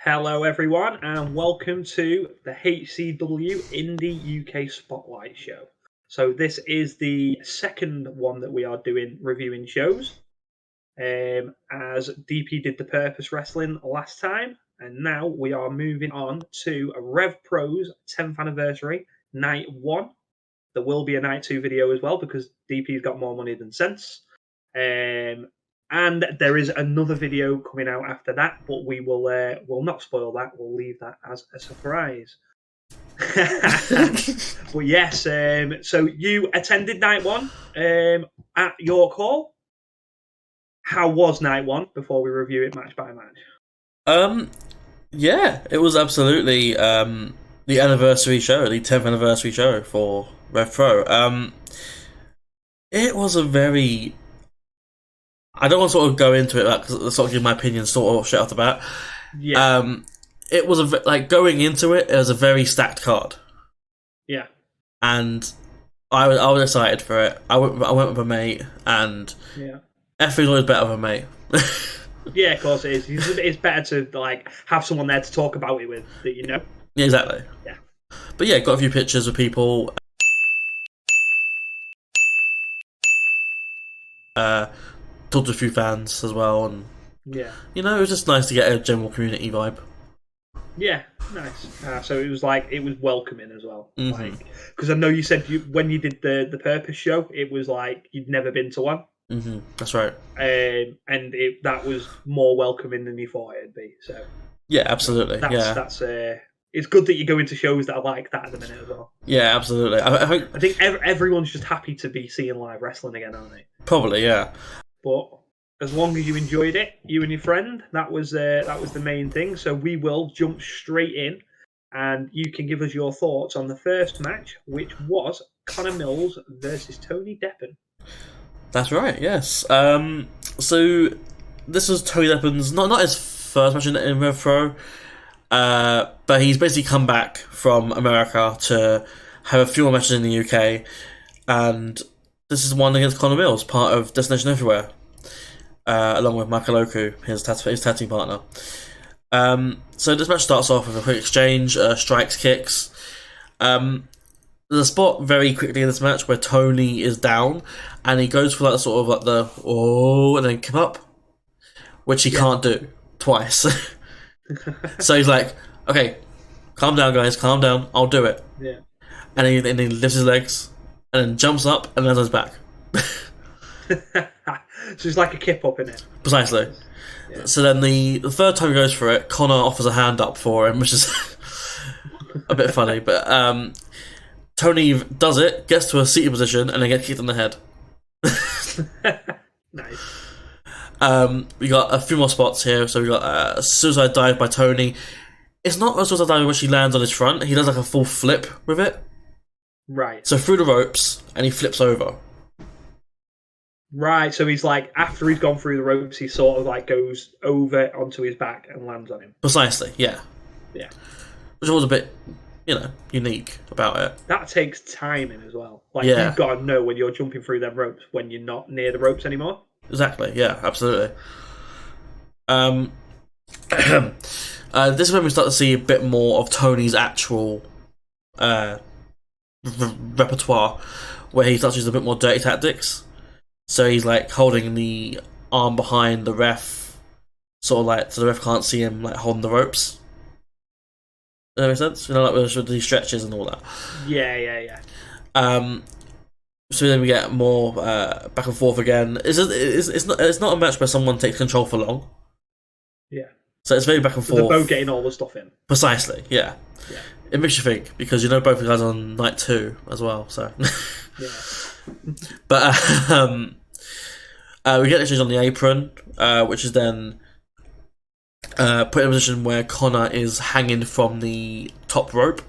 Hello, everyone, and welcome to the HCW Indy UK Spotlight Show. So, this is the second one that we are doing reviewing shows. As DP did the Purpose Wrestling last time, and now we are moving on to RevPro's 10th anniversary, night one. There will be a night two video as well because DP's got more money than sense. And there is another video coming out after that, but we will not spoil that. We'll leave that as a surprise. But yes, so you attended night one at York Hall. How was night one before we review it match by match? Yeah, it was absolutely the anniversary show, the 10th anniversary show for RevPro. It was a very... I don't want to sort of go into it because sort of give my opinion sort of straight off the bat. Yeah. It was going into it. It was a very stacked card. Yeah. And I was excited for it. I went with a mate, and everything's always better with a mate. Yeah, of course it is. It's better to have someone there to talk about it with that you know. Yeah, exactly. Yeah. But yeah, got a few pictures with people. Talked to a few fans as well, and it was just nice to get a general community vibe. Yeah, nice. So it was welcoming as well. Mm-hmm. Because I know you said when you did the Purpose show, it was like you'd never been to one. Mm-hmm. That's right. And that was more welcoming than you thought it'd be. So yeah, absolutely. That's it's good that you go into shows that are like that at the minute as well. Yeah, absolutely. I think everyone's just happy to be seeing live wrestling again, aren't they? Probably, yeah. But as long as you enjoyed it, you and your friend, that was the main thing. So we will jump straight in, and you can give us your thoughts on the first match, which was Conor Mills versus Tony Deppen. That's right. Yes. So this was Tony Deppen's not his first match in RevPro, but he's basically come back from America to have a few more matches in the UK, and this is one against Conor Mills, part of Destination Everywhere, along with Michael Oku, his tag team partner. So this match starts off with a quick exchange, strikes, kicks. There's a spot very quickly in this match where Tony is down, and he goes for and then come up, which he can't do twice. So he's like, okay, calm down, guys, calm down, I'll do it. Yeah. And he lifts his legs, and then jumps up and lands on his back. So it's like a kip up, isn't it? Precisely. Yeah. So then the third time he goes for it, Conor offers a hand up for him, which is a bit funny. But Tony does it, gets to a seated position, and then gets kicked in the head. Nice. We got a few more spots here. So we got a suicide dive by Tony. It's not a suicide dive in which he lands on his front. He does like a full flip with it. Right. So through the ropes, and he flips over. Right, so he's like, after he's gone through the ropes, he sort of goes over onto his back and lands on him. Precisely, yeah. Yeah. Which was a bit, unique about it. That takes timing as well. You've got to know when you're jumping through them ropes when you're not near the ropes anymore. Exactly, yeah, absolutely. This is when we start to see a bit more of Tony's actual repertoire, where he starts to use a bit more dirty tactics. So he's holding the arm behind the ref, so the ref can't see him holding the ropes. Does that make sense? With the stretches and all that. Yeah. So then we get more back and forth again. It's not a match where someone takes control for long. Yeah. So it's very back and forth. They're both getting all the stuff in. Precisely, yeah. It makes you think, because both the guys are on night two as well, so... Yeah. But we get exchange on the apron, which is then put in a position where Conor is hanging from the top rope.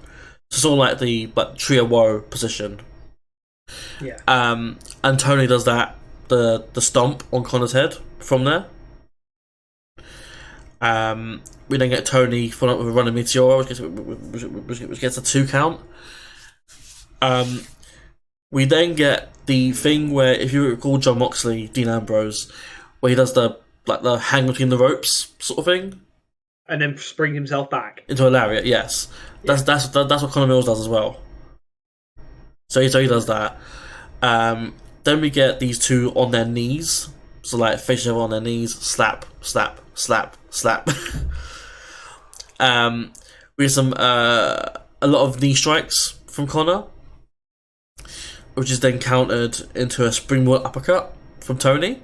So sort of like the trio woe position. Yeah. And Tony does that, the stomp on Conor's head from there. We then get Tony following up with a running meteor, which gets a 2 count. We then get the thing where, if you recall John Moxley, Dean Ambrose, where he does the hang between the ropes sort of thing. And then spring himself back. into a lariat. Yes, that's what Conor Mills does as well. So he does that. Then we get these two on their knees, so like facing each other on their knees, slap, slap, slap, slap. We have some a lot of knee strikes from Conor, which is then countered into a springboard uppercut from Tony.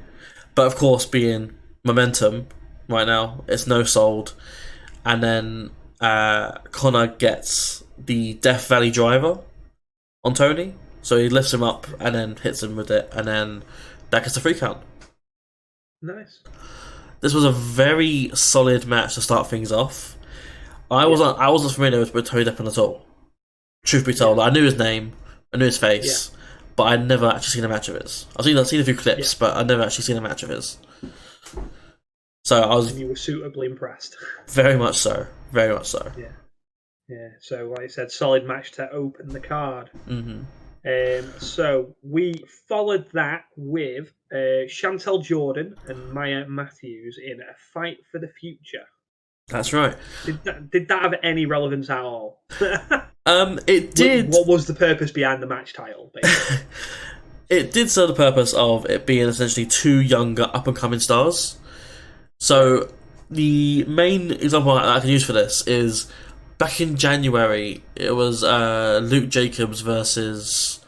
But of course, being momentum right now, it's no sold. And then Conor gets the Death Valley driver on Tony. So he lifts him up and then hits him with it. And then that gets a 3 count. Nice. This was a very solid match to start things off. I wasn't familiar with Tony Deppen at all. Truth be told, I knew his name, I knew his face, but I'd never actually seen a match of his. I've seen a few clips, but I'd never actually seen a match of his. So I was. And you were suitably impressed. Very much so. Very much so. Yeah. Yeah. So, like I said, solid match to open the card. Mm-hmm. So we followed that with Chantal Jordan and Maya Matthews in a fight for the future. That's right. Did that have any relevance at all? It did. What was the purpose behind the match title? Basically? It did serve the purpose of it being essentially two younger up-and-coming stars. So the main example I can use for this is back in January, it was Luke Jacobs versus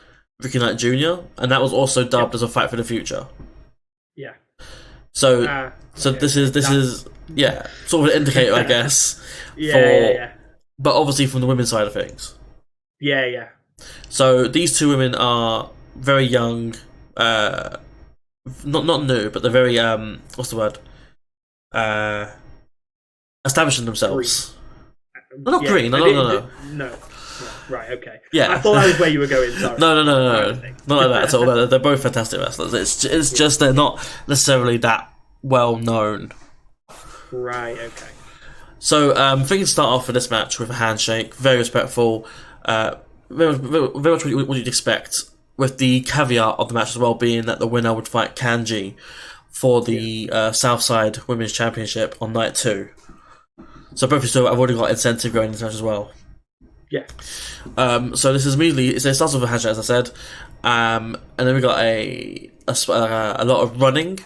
Ricky Knight Jr., and that was also dubbed as a fight for the future. Yeah. So this is sort of an indicator, I guess. Yeah. But obviously from the women's side of things. Yeah. So these two women are very young, not new, but they're very what's the word? Establishing themselves. Not green. No. Right, okay. Yeah. I thought that was where you were going. Sorry. No. Not like that at all. They're both fantastic wrestlers. It's just they're not necessarily that well known. Right. Okay. So things start off for this match with a handshake, very respectful, very much what you'd expect. With the caveat of the match as well being that the winner would fight Kanji for the Southside Women's Championship on night 2. So both of you have already got incentive going into this match as well. Yeah. So this is immediately it starts with a handshake, as I said, and then we got a lot of running,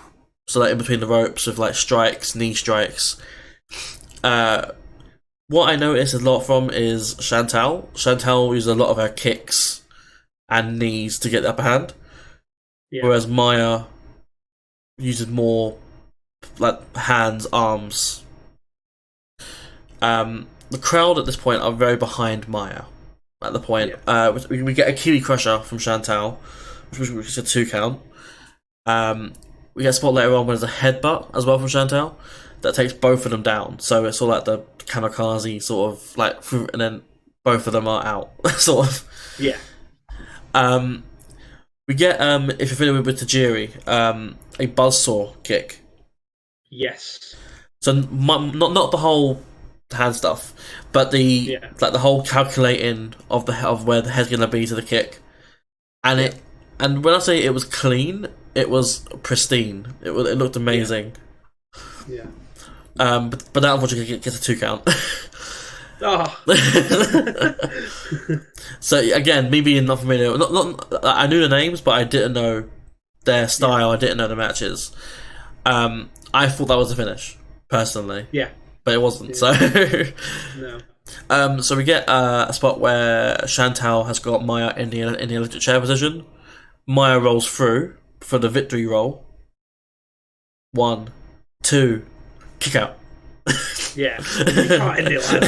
so like in between the ropes with like strikes, knee strikes. What I noticed a lot from is Chantal. Chantal uses a lot of her kicks and knees to get the upper hand, whereas Maya uses more like hands, arms. The crowd at this point are very behind Maya. At the point, we get a Kiwi Crusher from Chantal, which is a 2 count. We get a spot later on when there's a headbutt as well from Chantal that takes both of them down. So it's all like the kamikaze sort of like, and then both of them are out, sort of. Yeah. We get if you're familiar with Tajiri, a buzzsaw kick. Yes. So not the whole hand stuff, but the whole calculating of where the head's gonna be to the kick, and and when I say it was clean, it was pristine. It looked amazing. Yeah. But that unfortunately gets a 2 count. Oh. So again, me being not familiar, I knew the names, but I didn't know their style. I didn't know the matches. I thought that was the finish, personally. Yeah. But it wasn't. So no. So we get a spot where Chantal has got Maya in the electric chair position. Maya rolls through for the victory roll. 1, 2, kick out. Yeah, you can't end it like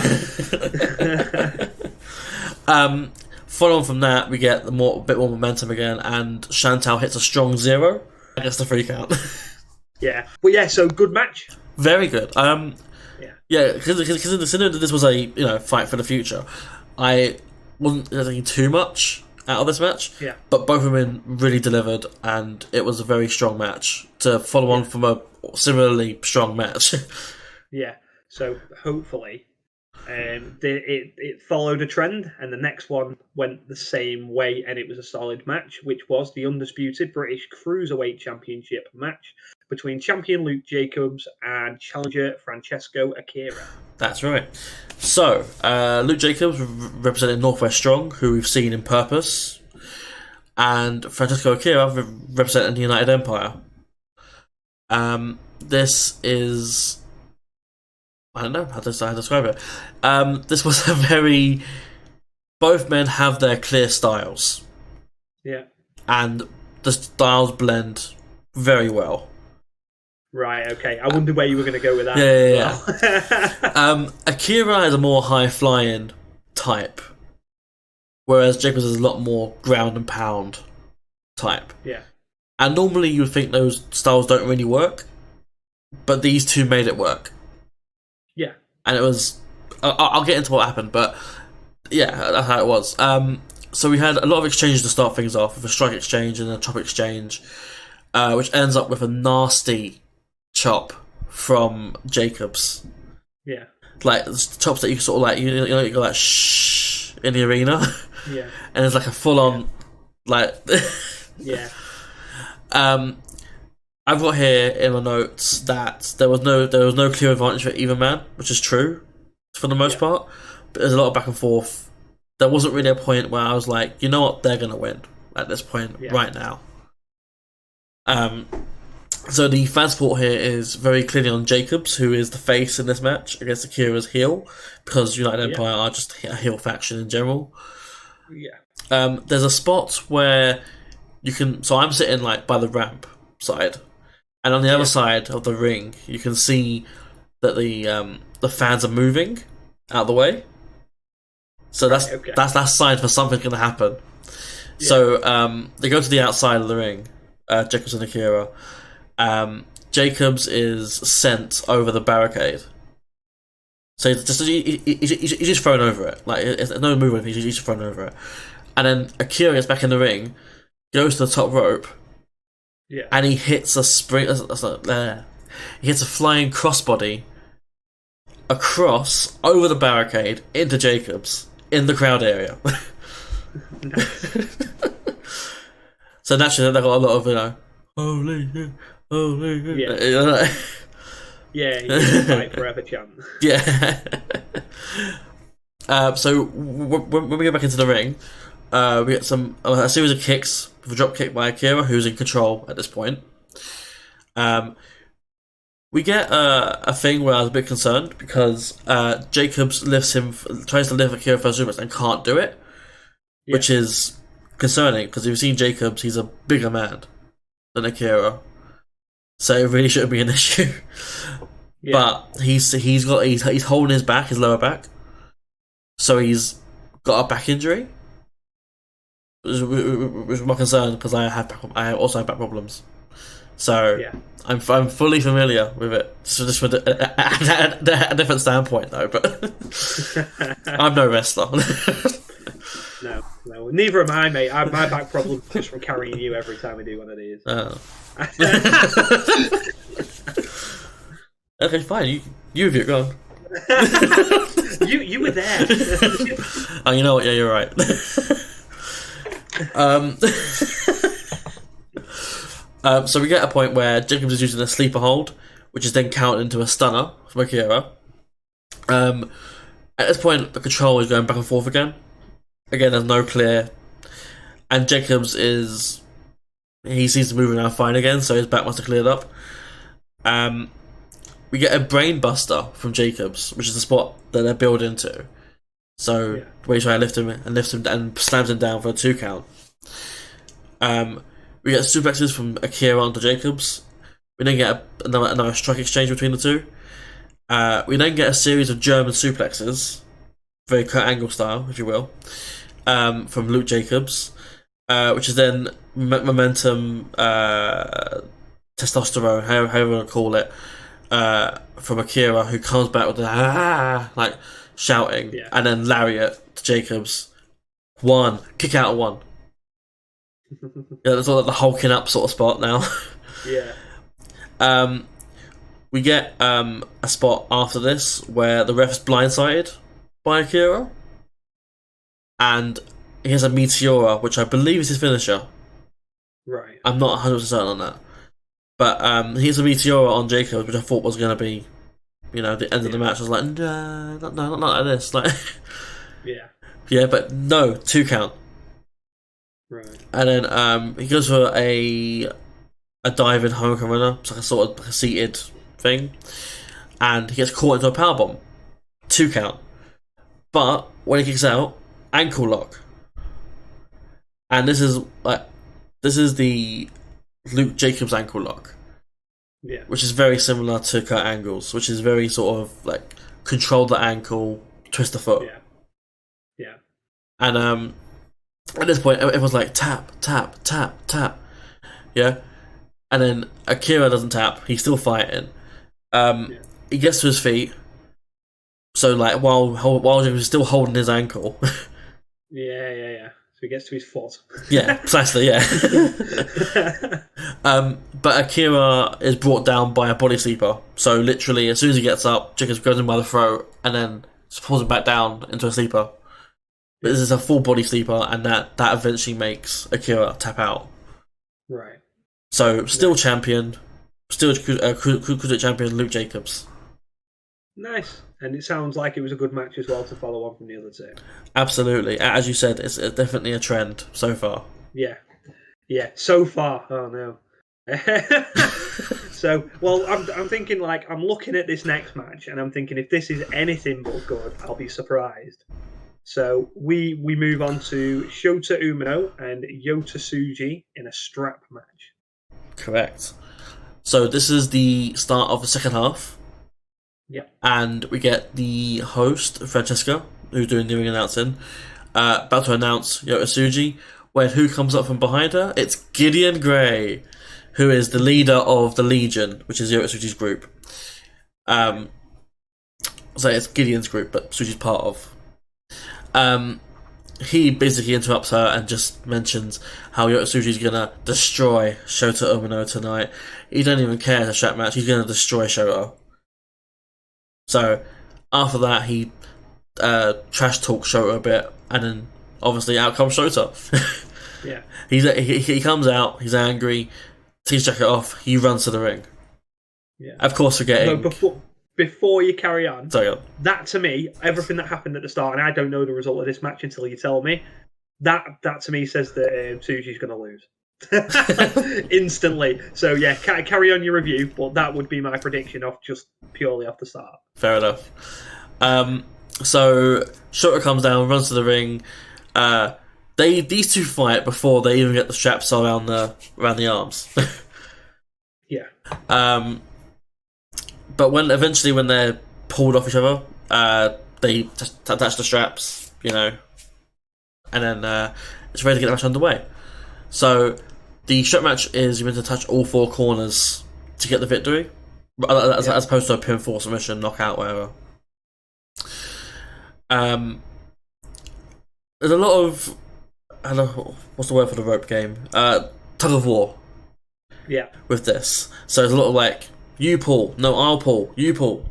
that. Follow on from that, we get a bit more momentum again, and Chantal hits a strong 0 against the 3 count. Yeah, but so good match. Very good. Because considering that this was a fight for the future, I wasn't thinking too much out of this match. Yeah. But both women really delivered, and it was a very strong match to follow on from a similarly strong match. Yeah. So hopefully, it followed a trend, and the next one went the same way, and it was a solid match, which was the undisputed British Cruiserweight Championship match between champion Luke Jacobs and challenger Francesco Akira. That's right. So, Luke Jacobs representing Northwest Strong, who we've seen in Purpose, and Francesco Akira representing the United Empire. This is... I don't know how to describe it. This was a very... Both men have their clear styles. Yeah. And the styles blend very well. Right, okay. I wondered where you were going to go with that. Yeah. Akira is a more high-flying type, whereas Jacobs is a lot more ground and pound type. Yeah. And normally you would think those styles don't really work, but these two made it work. Yeah. And it was... I'll get into what happened, but yeah, that's how it was. So we had a lot of exchanges to start things off, with a strike exchange and a chop exchange, which ends up with a nasty chop from Jacobs. Yeah. Like chops that you sort of like, you know, you go like shh in the arena. Yeah. And it's like a full on like yeah. I've got here in my notes that there was no clear advantage for either man, which is true for the most part. But there's a lot of back and forth. There wasn't really a point where I was like, you know what, they're gonna win at this point right now. So the fan support here is very clearly on Jacobs, who is the face in this match against Akira's heel, because United Empire are just a heel faction in general. Yeah. There's a spot where you can... So I'm sitting like by the ramp side, and on the other side of the ring, you can see that the fans are moving out of the way. So that's a sign for something's going to happen. Yeah. So they go to the outside of the ring, Jacobs and Akira. Jacobs is sent over the barricade. So he's just thrown over it. Like, there's no movement, he's just thrown over it. And then Akira gets back in the ring, goes to the top rope, and he hits a spring. He hits a flying crossbody across, over the barricade, into Jacobs, in the crowd area. So naturally, they got a lot of, you know, holy. Yeah, he's fight forever chant. Yeah. So when we go back into the ring, we get a series of kicks with a drop kick by Akira, who's in control at this point. We get a thing where I was a bit concerned because Jacobs tries to lift Akira for a suplex and can't do it, which is concerning because if you've seen Jacobs, he's a bigger man than Akira. So it really shouldn't be an issue. But he's holding his back, his lower back. So he's got a back injury, which is my concern because I also have back problems. So I'm fully familiar with it. So just from a different standpoint though, but I'm no wrestler. No, neither am I, mate. My back problem just from carrying you every time we do one of these. Oh. Okay, fine. You have it gone. you were there. Oh, you know what? Yeah, you're right. So we get a point where Jacobs is using a sleeper hold, which is then counted into a stunner from Akira. At this point, the control is going back and forth again. Again, there's no clear, and Jacobs he seems to move around fine again, so his back must have cleared up. We get a brain buster from Jacobs, which is the spot that they're building to. So where you try to lift him and slams him down for a 2 count. We get suplexes from Akira onto Jacobs. We then get another strike exchange between the two. We then get a series of German suplexes, very Kurt Angle style, if you will, from Luke Jacobs, which is then momentum, testosterone, however you want to call it, from Akira, who comes back with like shouting, and then lariat to Jacobs. 1, kick out of 1. That's all like the hulking up sort of spot now. We get a spot after this where the ref's blindsided by Akira, and he has a Meteora, which I believe is his finisher. Right. I'm not 100% certain on that, but he has a Meteora on Jacobs, which I thought was going to be, the end of the match, I was like, no, not like this. Like, Yeah. yeah, but no, 2 count. Right. And then he goes for a diving hurricane runner. It's like a sort of like a seated thing. And he gets caught into a powerbomb. 2 count. But when he kicks out, ankle lock. And this is the Luke Jacobs ankle lock. Yeah. Which is very similar to Kurt Angle's, which is very sort of like control the ankle, twist the foot. Yeah. Yeah. And at this point, it was like tap, tap, tap, tap. Yeah. And then Akira doesn't tap. He's still fighting. He gets to his feet. So like while Jacobs is still holding his ankle. Yeah. So he gets to his foot. Yeah, precisely. Yeah. But Akira is brought down by a body sleeper. So literally, as soon as he gets up, Jacobs goes him by the throat and then just pulls him back down into a sleeper. But this is a full body sleeper, and that eventually makes Akira tap out. Right. So still champion, still cruiserweight champion Luke Jacobs. Nice. And it sounds like it was a good match as well to follow on from the other two. Absolutely. As you said, it's definitely a trend so far. Yeah. So far. Oh no. So, well, I'm thinking, like, I'm looking at this next match and I'm thinking if this is anything but good, I'll be surprised. So we move on to Showto Umino and Yota Tsuji in a strap match. Correct. So this is the start of the second half. Yeah. And we get the host, Francesco, who's doing the ring announcing, about to announce Yota Tsuji, when who comes up from behind her? It's Gideon Grey, who is the leader of the Legion, which is Yota Tsuji's group. So it's Gideon's group, but Tsuji's part of. He basically interrupts her and just mentions how Yota Tsuji's gonna destroy Showto Umino tonight. He don't even care it's a strap match, he's gonna destroy Showto. So, after that, he trash talks Showto a bit, and then obviously out comes Showto. Yeah. He comes out, he's angry, takes his jacket off, he runs to the ring. Yeah. Of course, forgetting. No, before you carry on, sorry. That to me, everything that happened at the start, and I don't know the result of this match until you tell me, that to me says that Tsuji's going to lose. Instantly. So yeah, carry on your review, but that would be my prediction just purely off the start. Fair enough. So Showto comes down, runs to the ring. These two fight before they even get the straps around the arms. Yeah. But when they're pulled off each other, they just attach the straps, and then it's ready to get the match underway. So the strap match is you're meant to touch all 4 corners to get the victory, as opposed to a pinfall, submission, knockout, whatever. There's a lot of, I don't know, what's the word for the rope game? Tug of war. Yeah. With this, so there's a lot of like, you pull, no, I'll pull, you pull.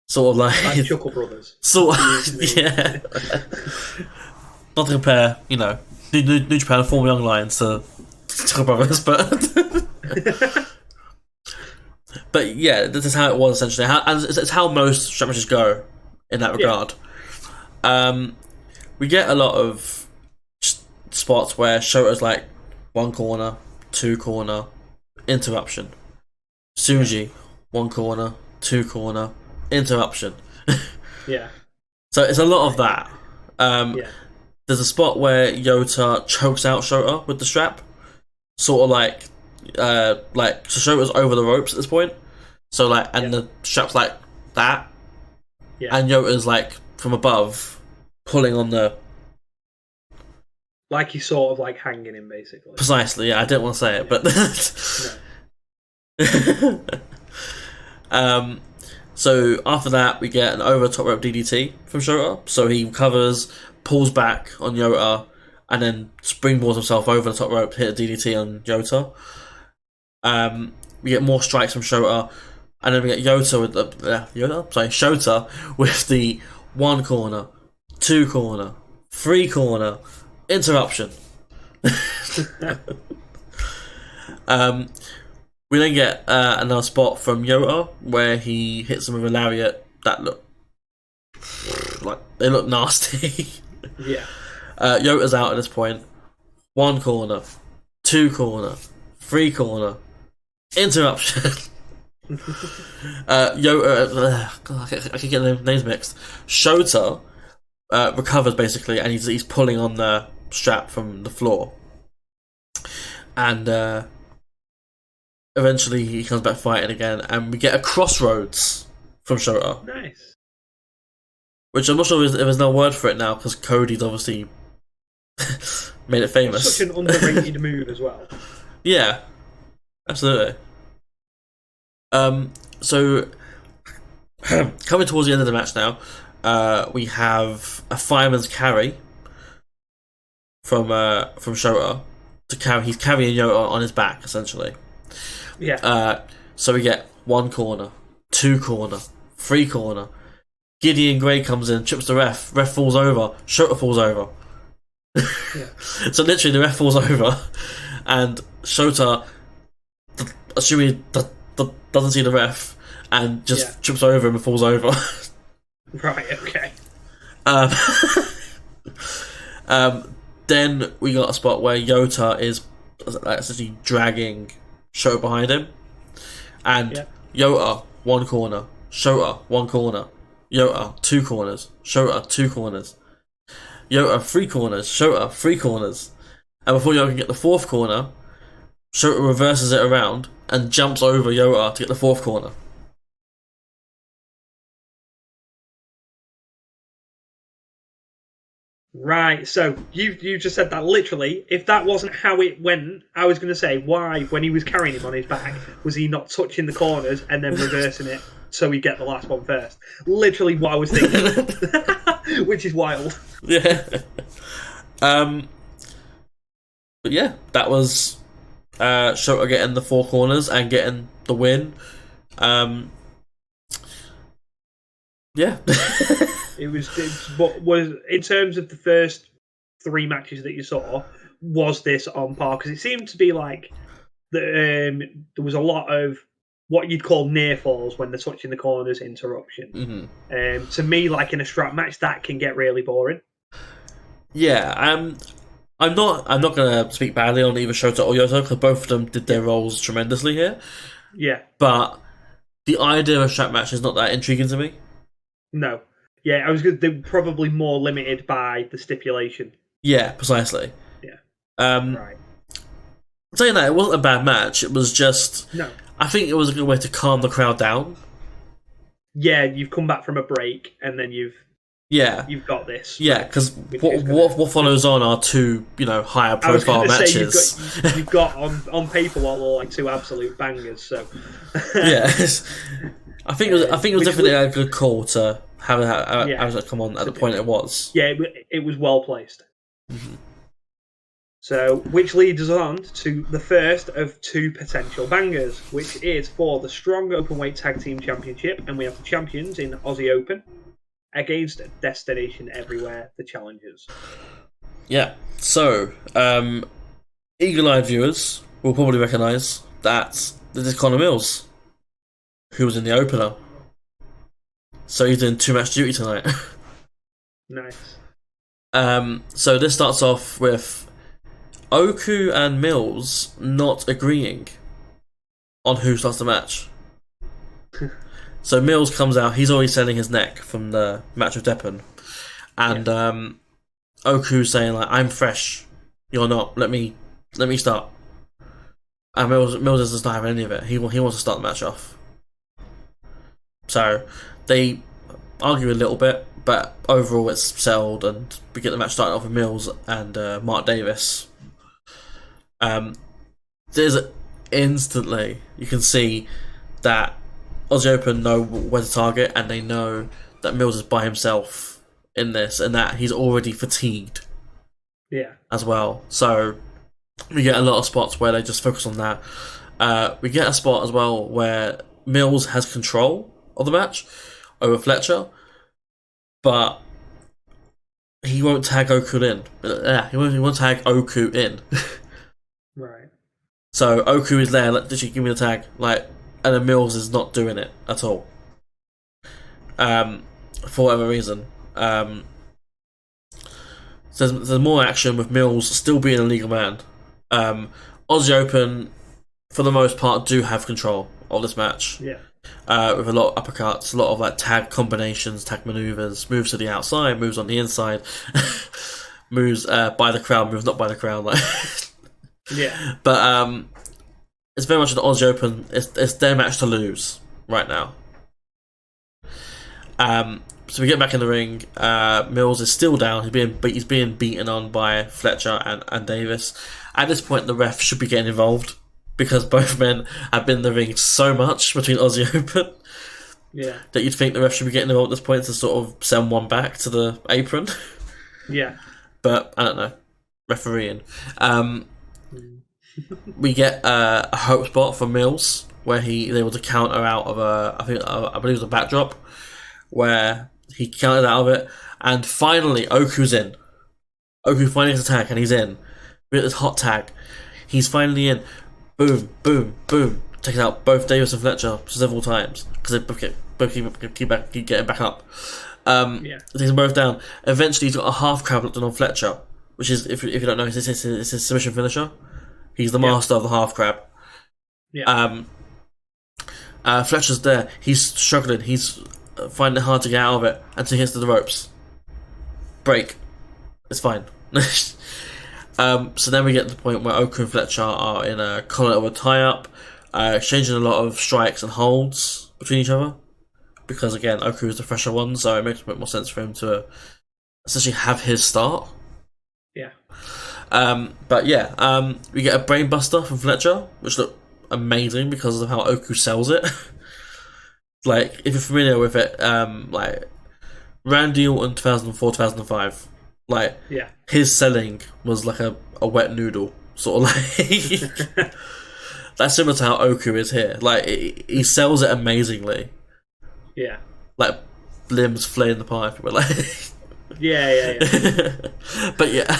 Sort of like Chuckle Brothers. Sort of, yeah. Not to compare, New Japan Form Young Lions to Chuckle Brothers, but yeah, this is how it was essentially. It's how most strap matches go in that regard. We get a lot of spots where Shoto's like 1 corner, 2 corner, interruption. Tsuji, 1 corner, 2 corner, interruption. Yeah. So it's a lot of that. There's a spot where Yota chokes out Showto with the strap, sort of like so Shoto's over the ropes at this point. So the strap's like that, and Yota's like from above pulling on the. Like he's sort of like hanging him, basically. Precisely, yeah. I didn't want to say it, but. So after that, we get an over top rope DDT from Showto. So he recovers, pulls back on Yota, and then springboards himself over the top rope to hit a DDT on Yota. We get more strikes from Showto, and then we get Showto with the 1 corner, 2 corner, 3 corner, interruption. We then get another spot from Yota where he hits him with a lariat that look like they look nasty. Yeah. Yota's out at this point. 1 corner, 2 corner, 3 corner, interruption. Yota, God, I can get the names mixed. Showto recovers basically, and he's pulling on the strap from the floor, and eventually he comes back fighting again, and we get a crossroads from Showto. Nice. Which I'm not sure if there's no word for it now because Cody's obviously made it famous. Such an underrated move as well. Yeah, absolutely. So coming towards the end of the match now, we have a fireman's carry from Showto to carry. He's carrying Yota on his back essentially. Yeah. So we get 1 corner, 2 corner, 3 corner. Gideon Gray comes in, trips the ref. Ref falls over. Showto falls over. Yeah. So literally, the ref falls over, and Showto, assuming doesn't see the ref, and just trips over him and falls over. Right. Okay. Then we got a spot where Yota is essentially dragging Showto behind him, and Yota 1 corner, Showto 1 corner, Yota 2 corners, Showto 2 corners, Yota 3 corners, Showto 3 corners, and before Yota can get the 4th corner, Showto reverses it around and jumps over Yota to get the 4th corner. Right, so you just said that literally. If that wasn't how it went, I was going to say, why, when he was carrying him on his back, was he not touching the corners and then reversing it so he'd get the last one first? Literally what I was thinking. Which is wild. Yeah. But yeah, that was Showto getting the 4 corners and getting the win. Yeah. What was in terms of the first 3 matches that you saw, was this on par? Because it seemed to be like there was a lot of what you'd call near falls when they're touching the corners, interruption. Mm-hmm. To me, like in a strap match, that can get really boring. Yeah, I'm not gonna speak badly on either Showto or Yota because both of them did their roles tremendously here. Yeah, but the idea of a strap match is not that intriguing to me. No. Yeah, I was good. They're probably more limited by the stipulation. Yeah, precisely. Yeah. Right. Saying that, it wasn't a bad match. It was just... No. I think it was a good way to calm the crowd down. Yeah, you've come back from a break, and then you've got this. Yeah, because what follows on are 2, higher profile matches. Say you've got on paper what look like 2 absolute bangers. So. Yeah. I think it was definitely a good call to have it come on at the point it was. Yeah, it was well placed. Mm-hmm. So, which leads us on to the first of 2 potential bangers, which is for the Strong Openweight Tag Team Championship, and we have the champions in Aussie Open against Destination Everywhere, the challengers. Yeah. So, eagle-eyed viewers will probably recognise that this is Conor Mills, who was in the opener. So he's doing 2-match duty tonight. Nice. So this starts off with Oku and Mills not agreeing on who starts the match. So Mills comes out, he's already selling his neck from the match with Deppen. And Oku's saying, like, I'm fresh, you're not, let me start. And Mills doesn't have any of it. He wants to start the match off. So they argue a little bit, but overall it's settled, and we get the match started off with Mills and Mark Davis. There's instantly you can see that Aussie Open know where to target, and they know that Mills is by himself in this, and that he's already fatigued. Yeah. As well. So we get a lot of spots where they just focus on that. We get a spot as well where Mills has control of the match over Fletcher, but he won't tag Oku in. He won't tag Oku in. Right. So Oku is there, like, literally give me the tag, like, and then Mills is not doing it at all. For whatever reason. So there's more action with Mills still being a legal man. Aussie Open, for the most part, do have control of this match. Yeah. With a lot of uppercuts, a lot of like tag combinations, tag maneuvers, moves to the outside, moves on the inside, moves by the crowd, moves not by the crowd. Like, yeah. But it's very much an Aussie Open. It's their match to lose right now. So we get back in the ring. Mills is still down. He's being beaten on by Fletcher and Davis. At this point, the ref should be getting involved because both men have been in the ring so much between Aussie Open. Yeah. That you'd think the ref should be getting involved at this point to sort of send one back to the apron. Yeah. But I don't know. Refereeing. We get a hope spot for Mills where he is able to counter out of I believe it was a backdrop where he counted out of it, and finally Oku's in. Oku finally gets a tag and he's in. We get this hot tag. He's finally in. Boom, boom, boom. Taking out both Davis and Fletcher several times because they both keep getting back up. Takes them both down. Eventually, he's got a half crab locked on Fletcher, which is, if you don't know, it's his submission finisher. He's the master of the half crab. Yeah. Fletcher's there. He's struggling. He's finding it hard to get out of it until he hits the ropes. Break. It's fine. So then we get to the point where Oku and Fletcher are in a collar of a tie-up, exchanging a lot of strikes and holds between each other. Because again, Oku is the fresher one, so it makes a bit more sense for him to essentially have his start. Yeah. But yeah, we get a brainbuster from Fletcher, which looked amazing because of how Oku sells it. Like, if you're familiar with it, like Randy Orton 2004, 2005, like his selling was like a wet noodle, sort of like. That's similar to how Oku is here. Like, he sells it amazingly. Yeah. Like limbs flaying the pipe, but like. Yeah. But yeah,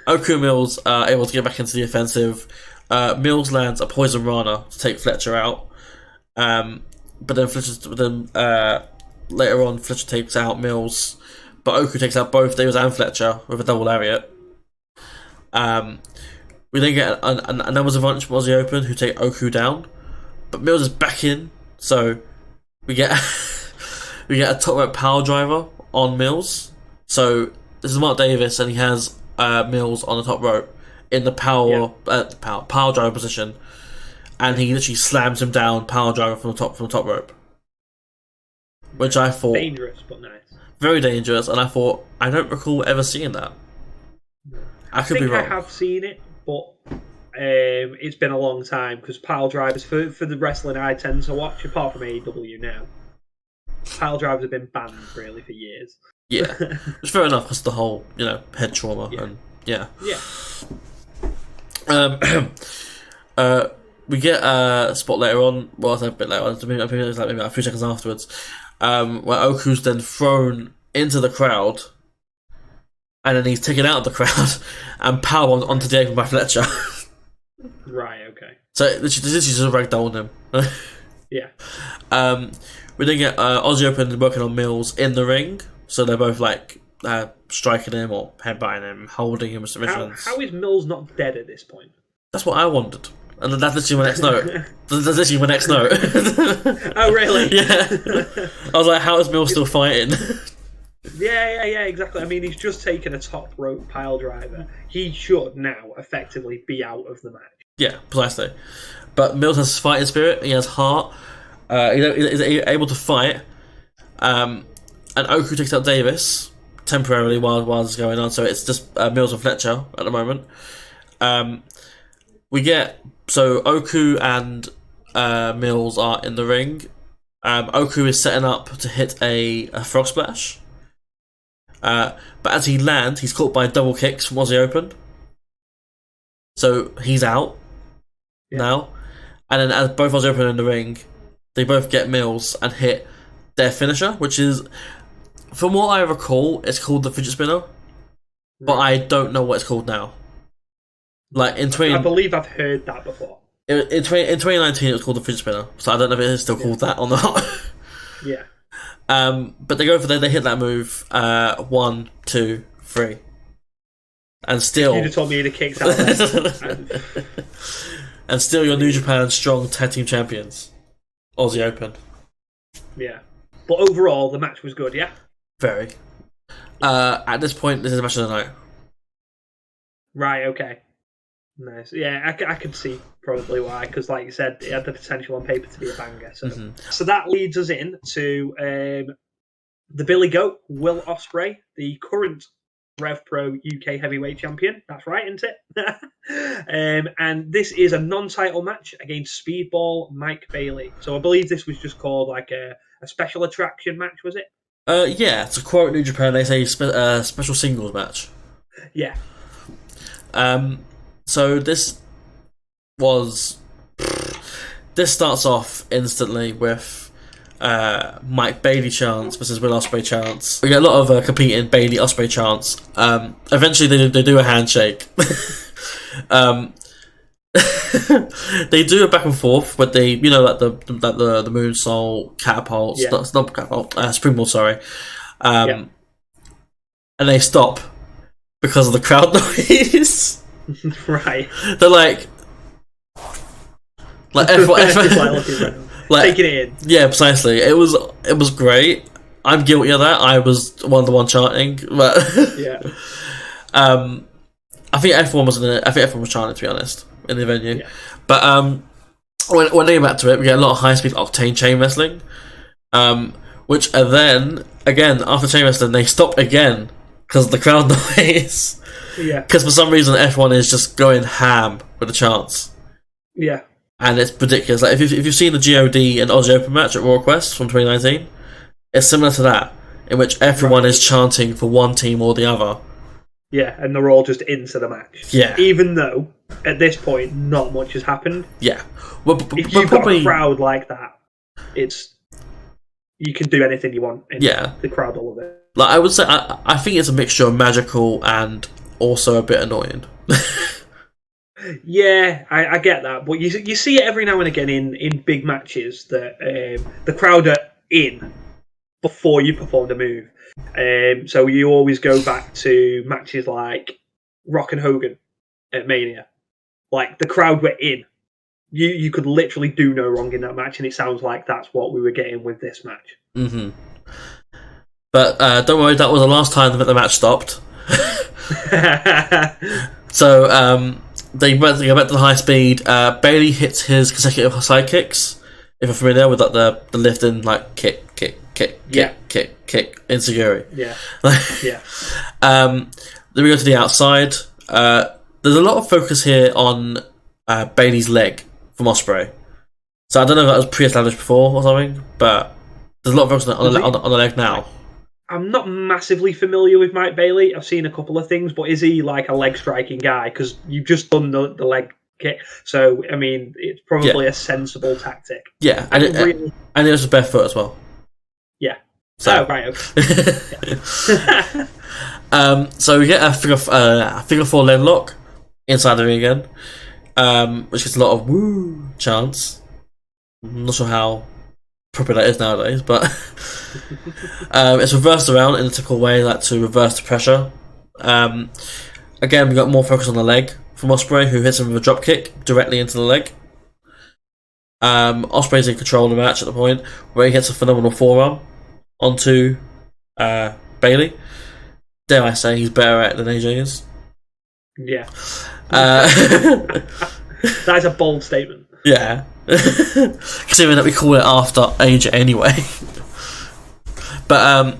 Oku and Mills are able to get back into the offensive. Mills lands a poison rana to take Fletcher out. But then later on, Fletcher takes out Mills, but Oku takes out both Davis and Fletcher with a double lariat. We then get another advantage from Aussie Open, who take Oku down, but Mills is back in, so we get a top rope power driver on Mills. So this is Mark Davis, and he has Mills on the top rope in the power driver position, and he literally slams him down, power driver from the top rope, which I thought dangerous but nice, very dangerous. And I thought, I don't recall ever seeing that. I could be wrong. I have seen it, but it's been a long time because pile drivers for the wrestling I tend to watch, apart from AEW now, pile drivers have been banned really for years. Yeah, it's fair enough because the whole head trauma and we get a spot later on. Well, it's a bit later on. I think it was like maybe a few seconds afterwards, where Oku's then thrown into the crowd, and then he's taken out of the crowd and powerbombed onto the apron by Fletcher. Right. Okay. So this is just a ragdoll on him. Yeah. We then get Aussie Open working on Mills in the ring, so they're both like striking him or headbutting him, holding him with submissions. How is Mills not dead at this point? That's what I wondered. And that's literally my next note. That's literally my next note. Oh, really? Yeah. I was like, how is Mills still fighting? Yeah, exactly. I mean, he's just taken a top rope pile driver. He should now effectively be out of the match. Yeah, precisely. But Mills has fighting spirit. He has heart. He's able to fight. And Oku takes out Davis temporarily while this is going on. So it's just Mills and Fletcher at the moment. We get Oku and Mills are in the ring. Oku is setting up to hit a frog splash. But as he lands, he's caught by double kicks from Aussie Open. So he's out now. And then as both Aussie Open are in the ring, they both get Mills and hit their finisher, which is, from what I recall, it's called the fidget spinner. But I don't know what it's called now. Like in I believe I've heard that before. in 2019, it was called the fidget spinner. So I don't know if it is still called that or not. Yeah. But they go for they hit that move 1, 2, 3, and still You'd have told me he'd have kicked out there. and still your New Japan Strong Tag Team Champions, Aussie Open. Yeah, but overall the match was good. Yeah. Very. At this point, this is the match of the night. Right. Okay. Nice. Yeah, I could see probably why, because like you said, it had the potential on paper to be a banger. So that leads us in to the Billy Goat, Will Osprey, the current RevPro UK Heavyweight Champion. That's right, isn't it? And this is a non-title match against Speedball Mike Bailey. So I believe this was just called like a special attraction match, was it? Yeah, to quote New Japan, they say special singles match. Yeah. So this starts off instantly with Mike Bailey chants versus Will Osprey chants. We get a lot of competing Bailey Osprey chants. Eventually, they do a handshake. They do a back and forth, but they, like the moonsault, catapult, not catapult, springboard. Sorry, and they stop because of the crowd noise. Right. They're like F1, like taking it in. Yeah, precisely. It was great. I'm guilty of that. I was the one chanting, but yeah. I think everyone was chanting, to be honest, in the venue. Yeah. But when they get back to it, we get a lot of high speed octane chain wrestling, which then again after chain wrestling they stop again because of the crowd noise. Yeah. Because for some reason F1 is just going ham with the chants. Yeah. And it's ridiculous. Like if you've seen the GOD and Aussie Open match at Raw Quest from 2019, it's similar to that, in which everyone is chanting for one team or the other. Yeah, and they're all just into the match. Yeah. Even though at this point not much has happened. Yeah. Well, if you've got a crowd like that, you can do anything you want. And the crowd will love it. Like I would say, I think it's a mixture of magical and also a bit annoying. Yeah, I get that, but you see it every now and again in big matches that the crowd are in before you perform the move. So you always go back to matches like Rock and Hogan at Mania. Like the crowd were in. You could literally do no wrong in that match, and it sounds like that's what we were getting with this match. Mm-hmm. But don't worry, that was the last time that the match stopped. So they go back to the high speed. Bailey hits his consecutive side kicks. If you're familiar with like the lifting, like kick, insecurity. Yeah. Yeah. Then we go to the outside. There's a lot of focus here on Bailey's leg from Osprey. So I don't know if that was pre-established before or something, but there's a lot of focus on the leg now. I'm not massively familiar with Mike Bailey. I've seen a couple of things, but is he like a leg striking guy? Because you've just done the leg kick, so I mean, it's probably a sensible tactic. Yeah, and it was a bare foot as well. Yeah. So right. Okay. So we get a figure four leg lock inside the ring again, which gets a lot of woo chants. I'm not sure how proper that is nowadays, but it's reversed around in a typical way, like to reverse the pressure. Again, we got more focus on the leg from Osprey, who hits him with a drop kick directly into the leg. Osprey's in control of the match at the point where he hits a phenomenal forearm onto Bailey. Dare I say he's better at it than AJ is? Yeah. That is a bold statement. Yeah. Considering that we call it after AJ anyway. But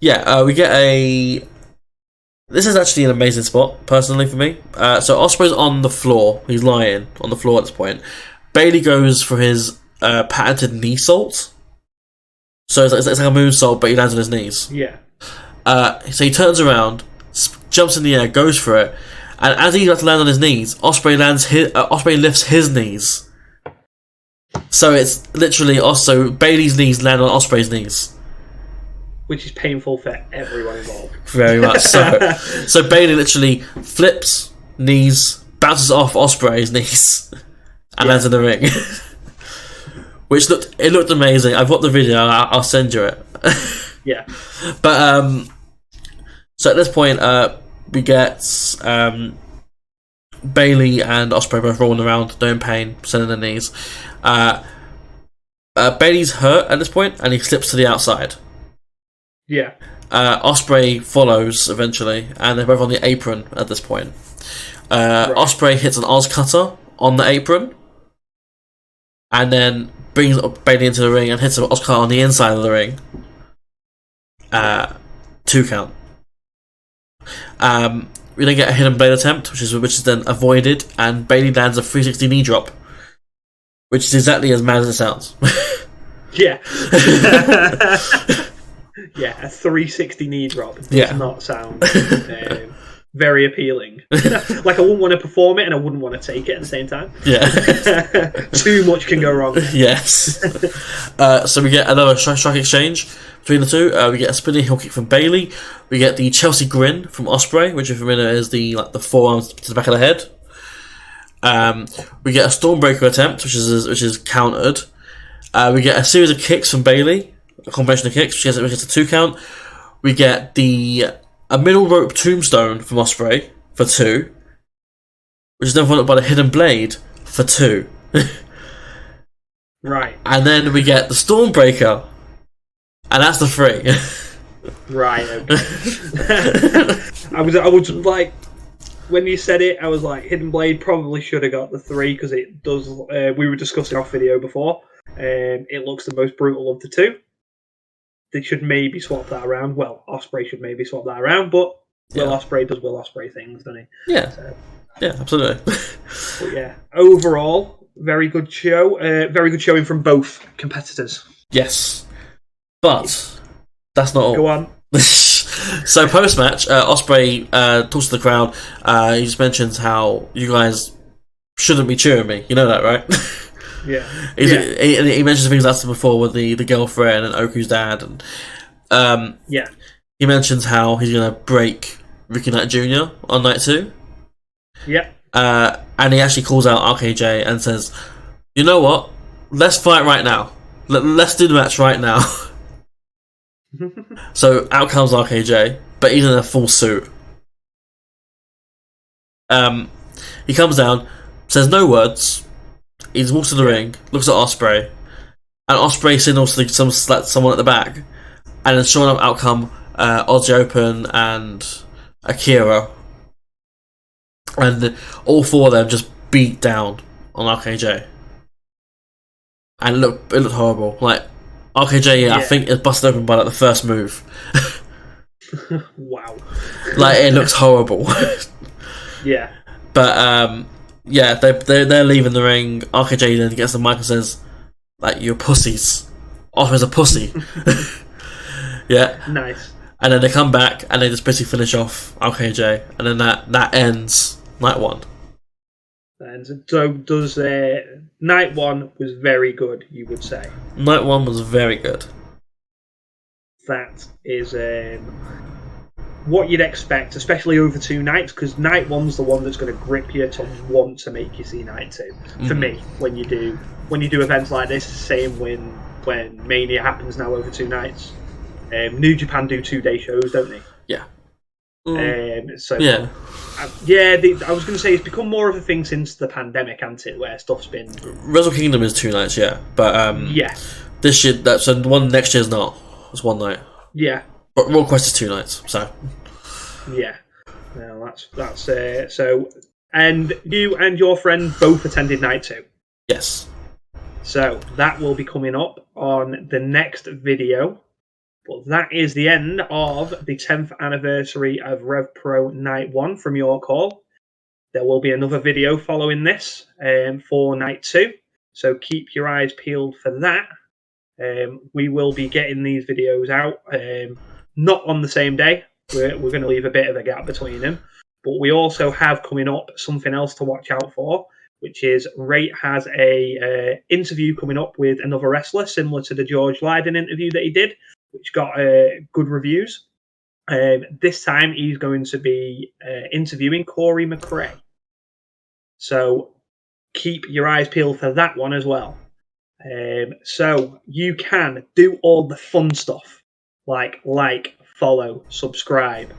we get a... This is actually an amazing spot, personally, for me. So Osprey's on the floor. He's lying on the floor at this point. Bailey goes for his patented knee salt. So it's like a moonsault, but he lands on his knees. Yeah. So he turns around, jumps in the air, goes for it, and as he's about to land on his knees, Osprey lifts his knees. So it's literally also Bailey's knees land on Osprey's knees, which is painful for everyone involved. Very much so. So Bailey literally flips, knees, bounces off Osprey's knees and lands in the ring. Which looked amazing. I've got the video. I'll send you it. Yeah. But so at this point, we get Bailey and Osprey both rolling around, no pain, sending their knees. Bailey's hurt at this point, and he slips to the outside. Yeah. Osprey follows eventually, and they're both on the apron at this point. Right. Osprey hits an Oz cutter on the apron, and then brings Bailey into the ring and hits an Oz cutter on the inside of the ring. 2 count. We then get a hidden blade attempt, which is then avoided, and Bailey lands a 360 knee drop, which is exactly as mad as it sounds. Yeah. Yeah, a 360 knee drop does not sound very appealing. Like, I wouldn't want to perform it and I wouldn't want to take it at the same time. Yeah. Too much can go wrong. Yes. So we get another strike exchange between the two. We get a spinning heel kick from Bailey. We get the Chelsea grin from Osprey, which if you remember is the forearms to the back of the head. We get a Stormbreaker attempt, which is countered. We get a series of kicks from Bailey, a combination of kicks, which gets a 2 count. We get a middle rope tombstone from Osprey for 2, which is then followed by the hidden blade for 2. Right. And then we get the Stormbreaker, and that's the 3. Right. Okay. I was like, when you said it, I was like, Hidden Blade probably should have got the 3 because it does. We were discussing off video before. It looks the most brutal of the 2. They should maybe swap that around. Well, Osprey should maybe swap that around, but Will Osprey does Will Osprey things, doesn't he? Yeah. So, yeah, absolutely. But yeah, overall, very good show. Very good showing from both competitors. Yes. But that's not all. Go on. So post-match, Osprey talks to the crowd. He just mentions how you guys shouldn't be cheering me. You know that, right? Yeah. He mentions things that's before with the girlfriend and Oku's dad, and he mentions how he's gonna break Ricky Knight Jr. on night 2. Yeah. And he actually calls out RKJ and says, "You know what? Let's fight right now. Let's do the match right now." So out comes RKJ, but he's in a full suit. He comes down, says no words. He walks to the ring, looks at Osprey, and Osprey signals to someone at the back, and then sure enough, out come Aussie Open and Akira, and all 4 of them just beat down on RKJ, and it looked horrible. Like RKJ, I think is busted open by like the first move. Wow. Like it looks horrible. Yeah. But they're leaving the ring. RKJ then gets the mic and says, like, "You're pussies. Osprey's a pussy." Yeah. Nice. And then they come back and they just basically finish off RKJ, and then that ends night 1. And so does night 1 was very good, you would say. Night 1 was very good. That is what you'd expect, especially over 2 nights, because night 1's the one that's going to grip you to want to make you see night 2. For me, when you do events like this, same when Mania happens now over 2 nights. New Japan do 2-day shows, don't they? Yeah. I was going to say it's become more of a thing since the pandemic, hasn't it? Where stuff's been. Wrestle Kingdom is 2 nights, but this year the one next year's not. It's 1 night. Yeah. But Raw Quest is 2 nights, so. Yeah. No, that's so. And you and your friend both attended night 2. Yes. So that will be coming up on the next video. But that is the end of the 10th anniversary of RevPro Night 1 from York Hall. There will be another video following this for Night 2. So keep your eyes peeled for that. We will be getting these videos out, not on the same day. We're going to leave a bit of a gap between them. But we also have coming up something else to watch out for, which is Rate has a interview coming up with another wrestler, similar to the George Lydon interview that he did, which got good reviews. This time he's going to be interviewing Corey McRae. So keep your eyes peeled for that one as well. So you can do all the fun stuff like, follow, subscribe.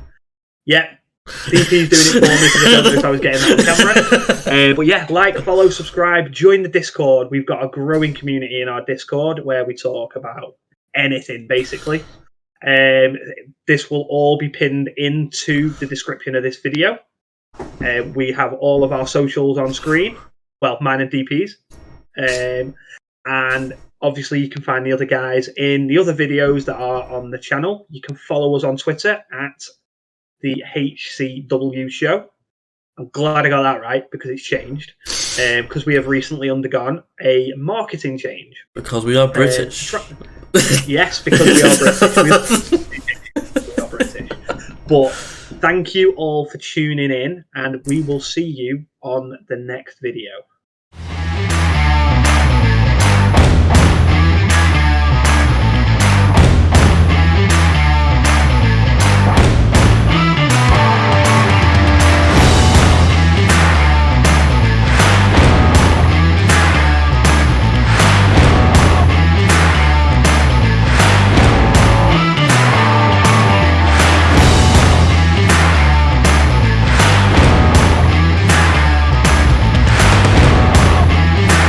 Yeah, DP's doing it for me because I don't know if I was getting that on camera. But yeah, follow, subscribe, join the Discord. We've got a growing community in our Discord where we talk about anything, basically. This will all be pinned into the description of this video. We have all of our socials on screen. Well, mine and DP's. And obviously you can find the other guys in the other videos that are on the channel. You can follow us on Twitter at the HCW show. I'm glad I got that right because it's changed. Because we have recently undergone a marketing change. Because we are British. Yes, because we are British. We are British. But thank you all for tuning in, and we will see you on the next video.